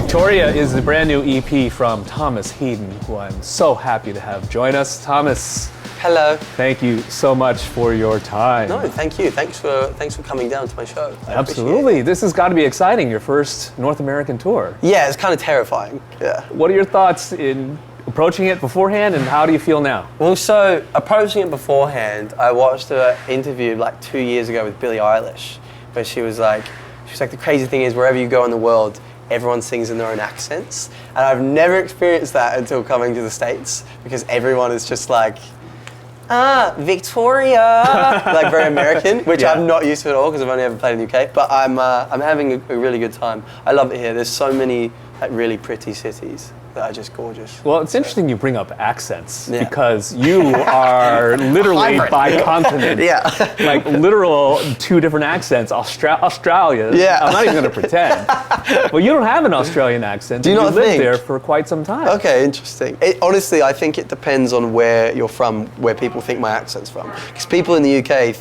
Victoria is the brand new EP from Thomas Headon, who I'm so happy to have join us. Thomas. Hello. Thank you so much for your time. No, thank you. Thanks for coming down to my show. Absolutely. This has got to be exciting, your first North American tour. Yeah, it's kind of terrifying. Yeah. What are your thoughts in approaching it beforehand, and how do you feel now? Well, so approaching it beforehand, I watched an interview like 2 years ago with Billie Eilish, where she was like, the crazy thing is wherever you go in the world, everyone sings in their own accents. And I've never experienced that until coming to the States, because everyone is just like, Victoria, like very American, which I'm not used to at all because I've only ever played in the UK. But I'm having a really good time. I love it here. There's so many like really pretty cities that are just gorgeous. Well, it's interesting you bring up accents because you are literally by continent. Like literal two different accents. Australia. I'm not even going to pretend. Well, you don't have an Australian accent. Do you not lived there for quite some time. Okay, interesting. Honestly, I think it depends on where you're from, where people think my accent's from. Because people in the UK,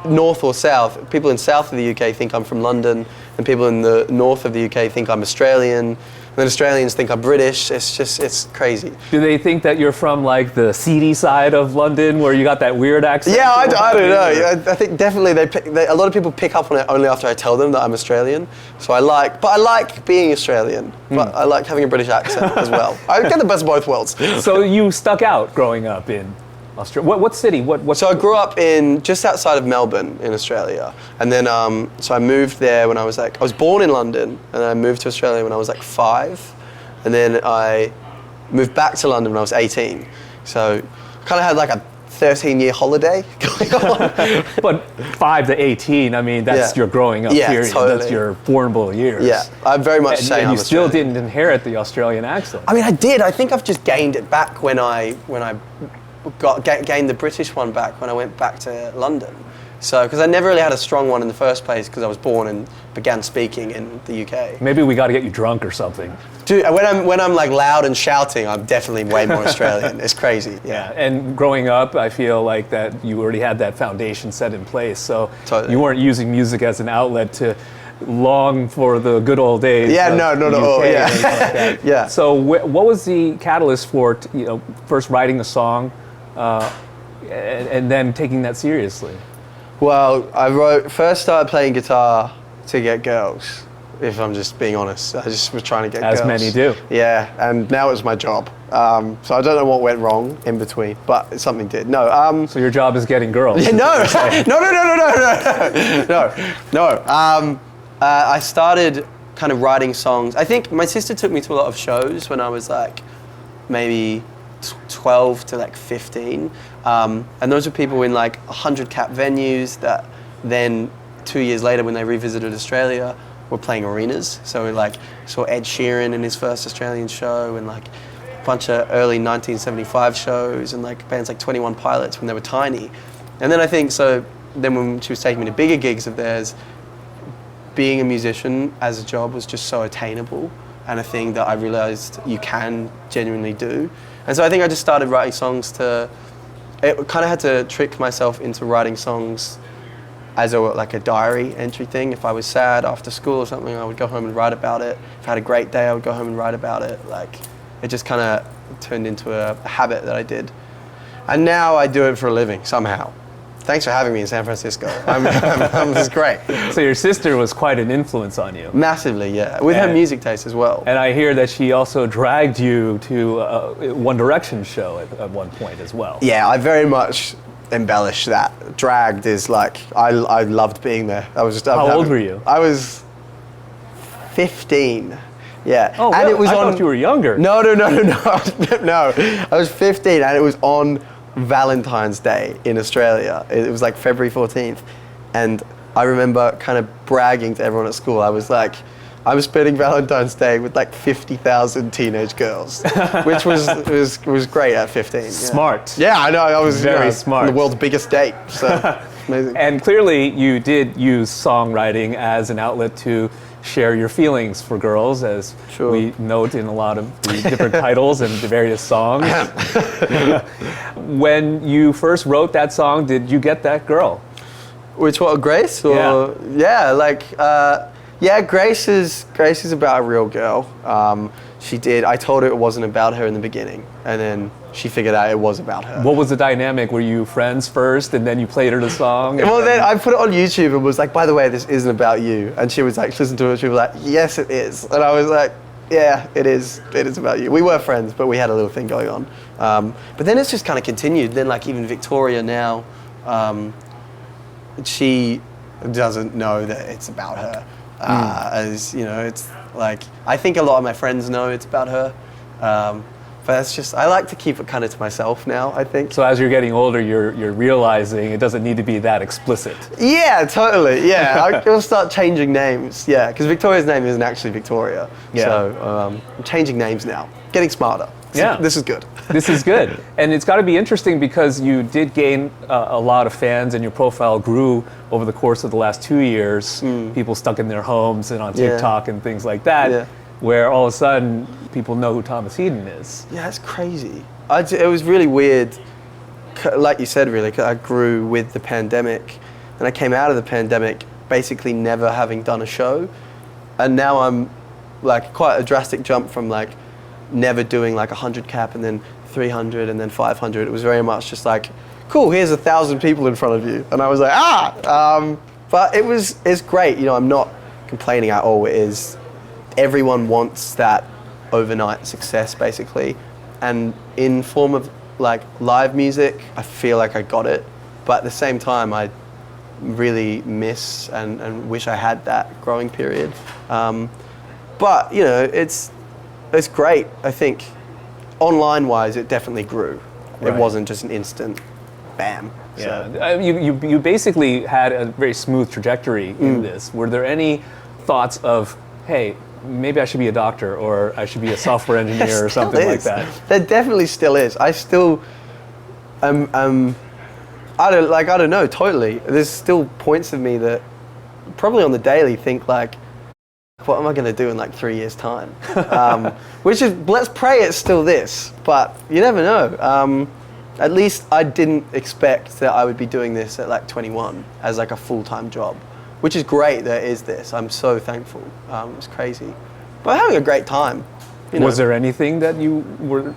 north or south, people in south of the UK think I'm from London, and people in the north of the UK think I'm Australian. And then Australians think I'm British. It's crazy. Do they think that you're from like the seedy side of London where you got that weird accent? Yeah, I don't know. I think definitely a lot of people pick up on it only after I tell them that I'm Australian. So I like being Australian, but I like having a British accent as well. I get the best of both worlds. So you stuck out growing up in Australia. What city? So I grew up in just outside of Melbourne in Australia, and then so I moved there when I was born in London, and then I moved to Australia when I was like 5, and then I moved back to London when I was 18. So I kind of had like a 13-year holiday going on. But 5 to 18, I mean, that's your growing up period. Totally. That's your formable years. Yeah, I very much say and I'm you still Australian. didn't inherit the Australian accent. I mean, I did. I think I've just gained it back when I gained the British one back when I went back to London. So, because I never really had a strong one in the first place because I was born and began speaking in the UK. Maybe we got to get you drunk or something. Dude, when I'm like loud and shouting, I'm definitely way more Australian. It's crazy. Yeah, and growing up, I feel like that you already had that foundation set in place. So you weren't using music as an outlet to long for the good old days. Yeah, no, not at all. Yeah, like yeah. So what was the catalyst for first writing a song, and then taking that seriously? Well, I first started playing guitar to get girls. If I'm just being honest, I just was trying to get girls. As many do. Yeah, and now it's my job. So I don't know what went wrong in between, but something did. No. So your job is getting girls. Yeah, no. No. I started kind of writing songs. I think my sister took me to a lot of shows when I was like maybe 12 to like 15. And those were people in like 100-cap venues that then 2 years later when they revisited Australia were playing arenas. So we like saw Ed Sheeran in his first Australian show, and like a bunch of early 1975 shows, and like bands like 21 Pilots when they were tiny. And then I think then when she was taking me to bigger gigs of theirs, being a musician as a job was just so attainable and a thing that I realized you can genuinely do. And so I think I just started writing songs it kind of had to trick myself into writing songs as a diary entry thing. If I was sad after school or something, I would go home and write about it. If I had a great day, I would go home and write about it. Like, it just kind of turned into a habit that I did. And now I do it for a living, somehow. Thanks for having me in San Francisco. It's great. So your sister was quite an influence on you. Massively, yeah. With her music taste as well. And I hear that she also dragged you to a One Direction show at one point as well. Yeah, I very much embellish that. Dragged is like, I loved being there. How old were you? I was 15. Yeah. Oh, and really? I thought you were younger. No. No, I was 15, and it was on Valentine's Day in Australia. It was like February 14th. And I remember kind of bragging to everyone at school. I was like, I'm spending Valentine's Day with like 50,000 teenage girls, which was great at 15. Smart. Yeah, I know. I was very smart. On the world's biggest date. So amazing. And clearly you did use songwriting as an outlet to share your feelings for girls, as we note in a lot of the different titles and the various songs. When you first wrote that song, did you get that girl? Which one, Grace? Or, yeah, like Yeah, Grace is about a real girl. I told her it wasn't about her in the beginning, and then she figured out it was about her. What was the dynamic? Were you friends first, and then you played her the song? Well, then I put it on YouTube and was like, by the way, this isn't about you. And she was like, listen to it. She was like, yes, it is. And I was like, yeah, it is. It is about you. We were friends, but we had a little thing going on. But then it's just kind of continued. Then like even Victoria now, she doesn't know that it's about her. As you know, it's like, I think a lot of my friends know it's about her. But it's just, I like to keep it kind of to myself now, I think. So as you're getting older, you're realizing it doesn't need to be that explicit. Yeah, totally, yeah. I'll start changing names, yeah, because Victoria's name isn't actually Victoria. Yeah. So I'm changing names now, getting smarter. Yeah. This is good. This is good. And it's got to be interesting because you did gain a lot of fans and your profile grew over the course of the last 2 years. People stuck in their homes and on TikTok and things like that. Yeah. Where all of a sudden people know who Thomas Headon is. Yeah, it's crazy. It was really weird, like you said, really, 'cause I grew with the pandemic, and I came out of the pandemic basically never having done a show, and now I'm like quite a drastic jump from like never doing like 100 cap and then 300 and then 500. It was very much just like, cool, here's 1,000 people in front of you, and I was like, but it's great. You know, I'm not complaining at all. It is. Everyone wants that overnight success, basically. And in form of like live music, I feel like I got it. But at the same time, I really miss and wish I had that growing period. But, you know, it's great. I think online-wise, it definitely grew. Right. It wasn't just an instant bam. Yeah. So. You basically had a very smooth trajectory in this. Were there any thoughts of, hey, maybe I should be a doctor, or I should be a software engineer, or something like that? There definitely still is. I still, I don't know, totally. There's still points of me that probably on the daily think like, what am I going to do in like 3 years' time? Which is, let's pray it's still this, but you never know. At least I didn't expect that I would be doing this at like 21 as like a full-time job. Which is great that it is this. I'm so thankful. It's crazy. But having a great time. You know. Was there anything that you were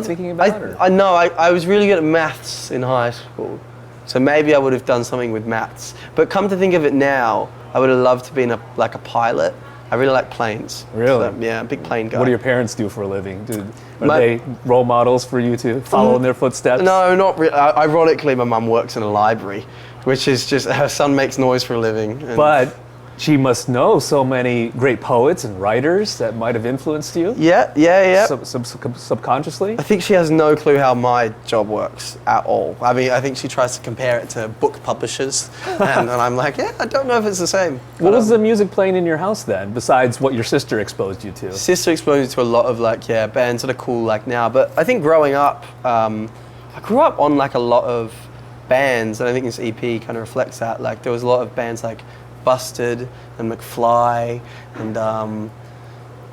thinking about? I was really good at maths in high school. So maybe I would have done something with maths. But come to think of it now, I would have loved to be a pilot. I really like planes. Really? So, yeah, big plane guy. What do your parents do for a living? Are they role models for you to follow in their footsteps? No, not really. Ironically, my mum works in a library, which is just, her son makes noise for a living. But she must know so many great poets and writers that might have influenced you. Yeah. Subconsciously? I think she has no clue how my job works at all. I mean, I think she tries to compare it to book publishers, and I'm like, yeah, I don't know if it's the same. What was the music playing in your house then, besides what your sister exposed you to? Sister exposed me to a lot of bands that are cool like now. But I think growing up, I grew up on like a lot of bands, and I think this EP kind of reflects that. Like there was a lot of bands like Busted and McFly, and I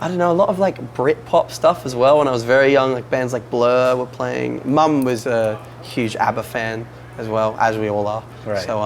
don't know, a lot of like Britpop stuff as well when I was very young. Like bands like Blur were playing. Mum was a huge ABBA fan as well, as we all are. Right. So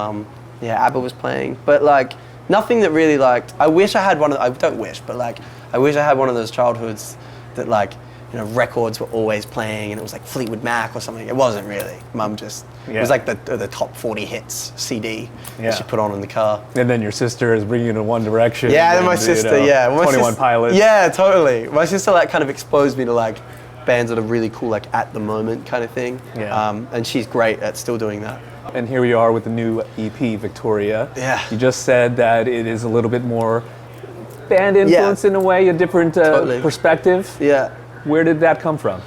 ABBA was playing, but like nothing that really I wish I had one of. I don't wish, but like I wish I had one of those childhoods that like, you know, records were always playing and it was like Fleetwood Mac or something. It wasn't really. Mum just, it was like the top 40 hits CD that she put on in the car. And then your sister is bringing you in one direction. Yeah, and then my sister, 21 Pilots. Yeah, totally. My sister like kind of exposed me to like bands that are really cool, like at the moment kind of thing. Yeah. And she's great at still doing that. And here we are with the new EP, Victoria. Yeah. You just said that it is a little bit more band influence in a way, a different perspective. Yeah. Where did that come from?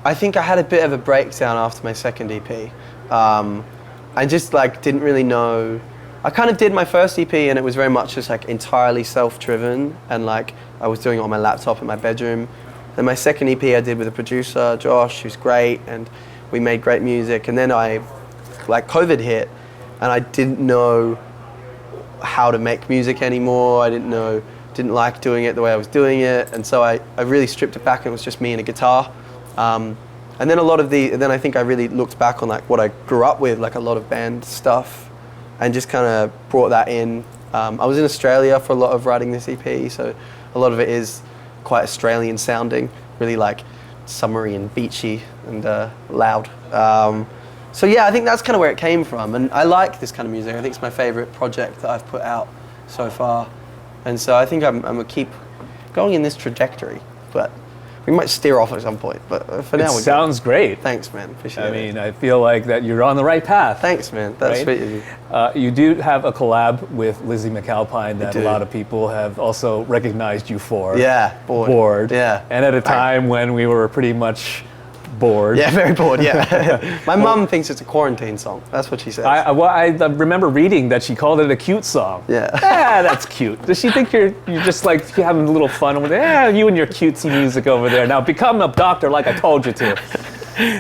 I think I had a bit of a breakdown after my second EP. I just like didn't really know. I kind of did my first EP and it was very much just like entirely self-driven, and like I was doing it on my laptop in my bedroom. Then my second EP I did with a producer, Josh, who's great, and we made great music. And then COVID hit and I didn't know how to make music anymore. I didn't like doing it the way I was doing it, and so I really stripped it back and it was just me and a guitar. And then then I think I really looked back on like what I grew up with, like a lot of band stuff, and just kind of brought that in I was in Australia for a lot of writing this EP, so a lot of it is quite Australian sounding, really like summery and beachy and loud. So yeah, I think that's kind of where it came from, and I like this kind of music. I think it's my favourite project that I've put out so far, and so I think I'm gonna keep going in this trajectory, but we might steer off at some point, but for now it sounds great. Thanks, man. Appreciate it. I mean, I feel like that you're on the right path. Thanks, man. That's sweet of you. You do have a collab with Lizzie McAlpine that a lot of people have also recognized you for. Yeah, bored. Yeah. And at a time when we were pretty much bored. Yeah, very bored, yeah. My mum thinks it's a quarantine song. That's what she says. I remember reading that she called it a cute song. Yeah. That's cute. Does she think you're just like having a little fun over there? You and your cutesy music over there. Now become a doctor like I told you to.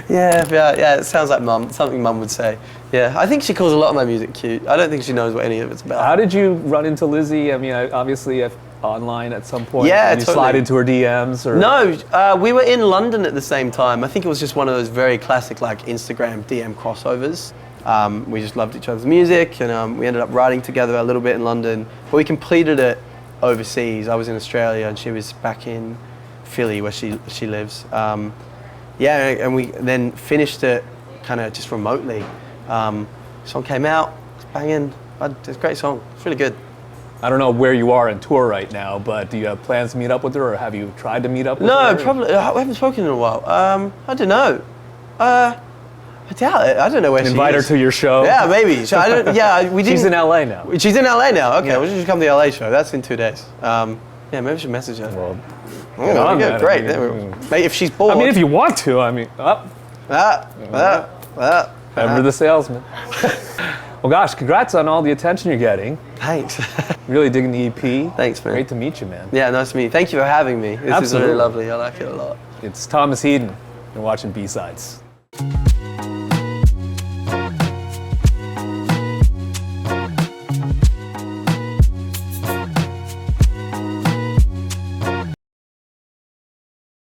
Yeah, it sounds like mum, something mum would say. Yeah, I think she calls a lot of my music cute. I don't think she knows what any of it's about. How did you run into Lizzie? I mean, obviously online at some point. Yeah, you slide into her DMs? Or? No, we were in London at the same time. I think it was just one of those very classic like Instagram DM crossovers. We just loved each other's music, and we ended up writing together a little bit in London, but we completed it overseas. I was in Australia and she was back in Philly where she lives. And we then finished it kind of just remotely. Song came out, it's banging. It's a great song. It's really good. I don't know where you are in tour right now, but do you have plans to meet up with her, or have you tried to meet up with her? No, probably. I haven't spoken in a while. I don't know. I doubt it. I don't know where she is. Invite her to your show? Yeah, maybe. So we didn't. She's in LA now. She's in LA now. Okay, we'll just come to the LA show. That's in 2 days. Yeah, maybe we should message her. Well, great. Maybe if she's bored. I mean, if you want to. I mean, remember the salesman. Well, gosh, congrats on all the attention you're getting. Thanks. Really digging the EP. Thanks, man. Great to meet you, man. Yeah, nice to meet you. Thank you for having me. This is really lovely. I like it a lot. It's Thomas Headon. You're watching B-Sides.